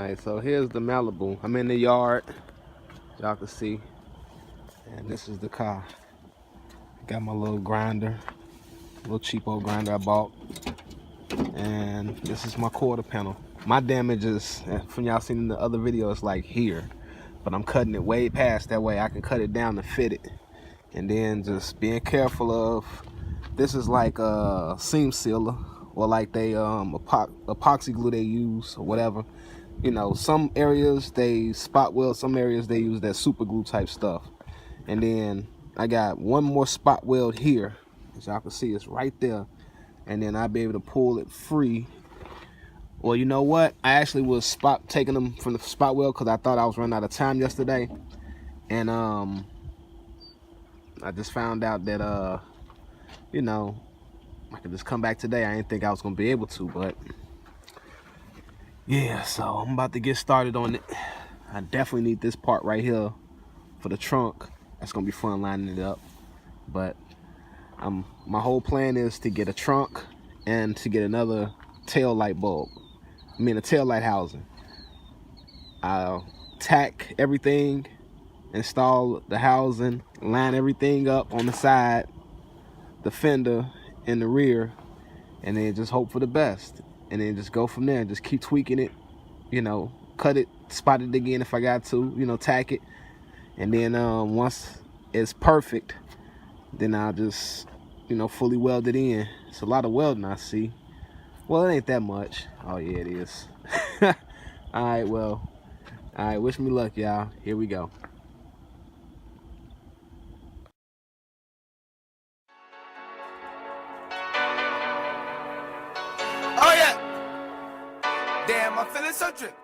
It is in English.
Alright, so here's the Malibu. I'm in the yard, y'all can see. And this is the car. Got my little grinder, little cheapo grinder I bought. And this is my quarter panel. My damage is, from y'all seen in the other video, it's like here. But I'm cutting it way past that way I can cut it down to fit it. And then just being careful of, this is like a seam sealer, or like they epoxy glue they use or whatever. You know, some areas they spot weld, some areas they use that super glue type stuff. And then I got one more spot weld here, as y'all can see, it's right there. And then I'll be able to pull it free. Well, you know what? I actually was taking them from the spot weld because I thought I was running out of time yesterday. And I just found out that you know, I could just come back today. I didn't think I was gonna be able to, but yeah, so I'm about to get started on it. I definitely need this part right here for the trunk. That's gonna be fun lining it up. But my whole plan is to get a trunk and to get another tail light bulb. I mean a tail light housing. I'll tack everything, install the housing, line everything up on the side, the fender in the rear, and then just hope for the best. And then just go from there and just keep tweaking it, you know, cut it, spot it again if I got to, you know, tack it. And then once it's perfect, then I'll just, you know, fully weld it in. It's a lot of welding I see. Well, it ain't that much. Oh yeah, it is. Alright, well, alright, wish me luck, y'all. Here we go. Oh yeah. Damn, I'm feeling so tripped.